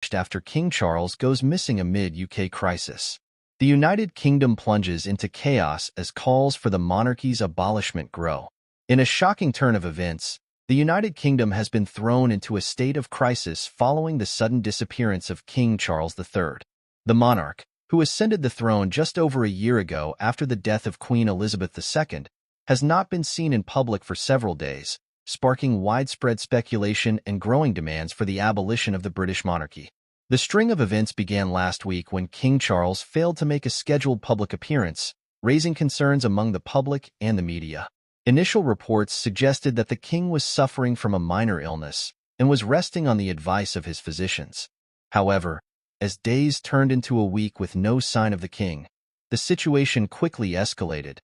unleashed after King Charles goes missing amid UK crisis. The United Kingdom plunges into chaos as calls for the monarchy's abolishment grow. In a shocking turn of events, the United Kingdom has been thrown into a state of crisis following the sudden disappearance of King Charles III. The monarch, who ascended the throne just over a year ago after the death of Queen Elizabeth II, has not been seen in public for several days, sparking widespread speculation and growing demands for the abolition of the British monarchy. The string of events began last week when King Charles failed to make a scheduled public appearance, raising concerns among the public and the media. Initial reports suggested that the king was suffering from a minor illness and was resting on the advice of his physicians. However, as days turned into a week with no sign of the king, the situation quickly escalated,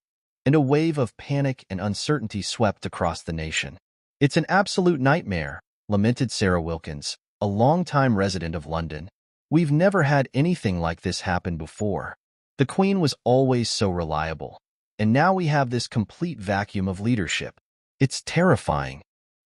and a wave of panic and uncertainty swept across the nation. "It's an absolute nightmare," lamented Sarah Wilkins, a longtime resident of London. "We've never had anything like this happen before. The Queen was always so reliable, and now we have this complete vacuum of leadership. It's terrifying."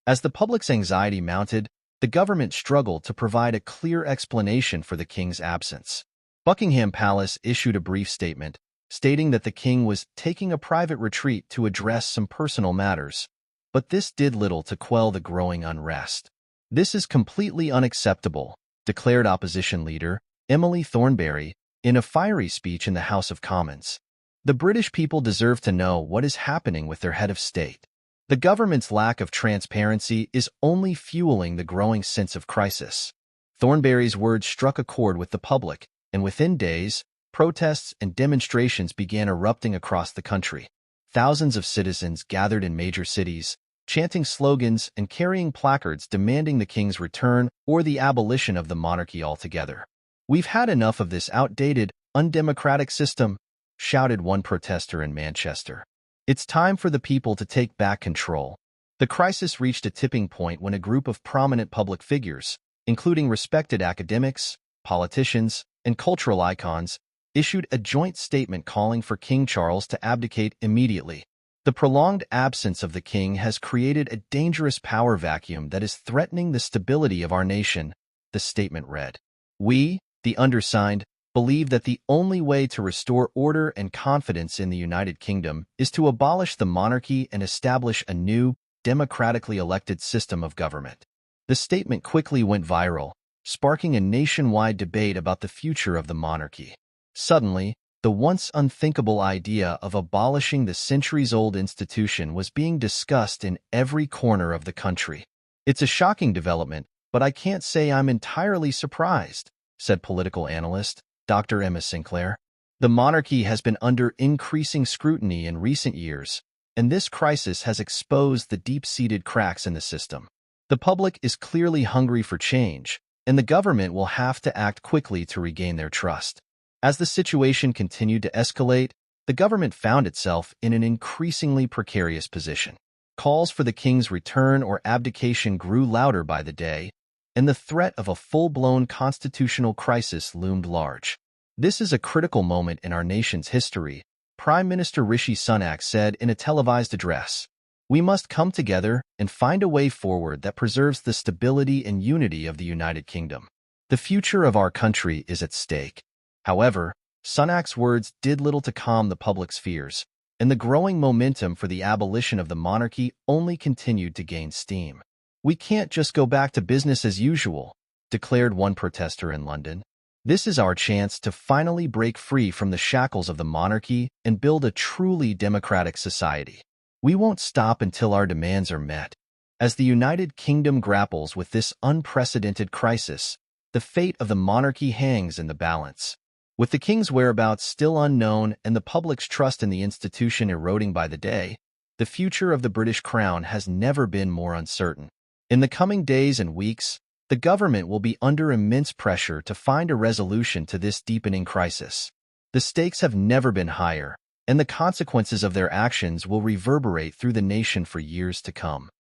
As the public's anxiety mounted, the government struggled to provide a clear explanation for the king's absence. Buckingham Palace issued a brief statement, stating that the king was taking a private retreat to address some personal matters, but this did little to quell the growing unrest. "This is completely unacceptable," declared opposition leader Emily Thornberry in a fiery speech in the House of Commons. "The British people deserve to know what is happening with their head of state. The government's lack of transparency is only fueling the growing sense of crisis." Thornberry's words struck a chord with the public, and within days, protests and demonstrations began erupting across the country. Thousands of citizens gathered in major cities, chanting slogans and carrying placards demanding the king's return or the abolition of the monarchy altogether. "We've had enough of this outdated, undemocratic system," shouted one protester in Manchester. "It's time for the people to take back control." The crisis reached a tipping point when a group of prominent public figures, including respected academics, politicians, and cultural icons, issued a joint statement calling for King Charles to abdicate immediately. "The prolonged absence of the king has created a dangerous power vacuum that is threatening the stability of our nation," the statement read. "We, the undersigned, believe that the only way to restore order and confidence in the United Kingdom is to abolish the monarchy and establish a new, democratically elected system of government." The statement quickly went viral, sparking a nationwide debate about the future of the monarchy. Suddenly, the once unthinkable idea of abolishing the centuries-old institution was being discussed in every corner of the country. "It's a shocking development, but I can't say I'm entirely surprised," said political analyst Dr. Emma Sinclair. "The monarchy has been under increasing scrutiny in recent years, and this crisis has exposed the deep-seated cracks in the system. The public is clearly hungry for change, and the government will have to act quickly to regain their trust." As the situation continued to escalate, the government found itself in an increasingly precarious position. Calls for the king's return or abdication grew louder by the day, and the threat of a full-blown constitutional crisis loomed large. "This is a critical moment in our nation's history," Prime Minister Rishi Sunak said in a televised address. "We must come together and find a way forward that preserves the stability and unity of the United Kingdom. The future of our country is at stake." However, Sunak's words did little to calm the public's fears, and the growing momentum for the abolition of the monarchy only continued to gain steam. "We can't just go back to business as usual," declared one protester in London. "This is our chance to finally break free from the shackles of the monarchy and build a truly democratic society. We won't stop until our demands are met." As the United Kingdom grapples with this unprecedented crisis, the fate of the monarchy hangs in the balance. With the king's whereabouts still unknown and the public's trust in the institution eroding by the day, the future of the British crown has never been more uncertain. In the coming days and weeks, the government will be under immense pressure to find a resolution to this deepening crisis. The stakes have never been higher, and the consequences of their actions will reverberate through the nation for years to come.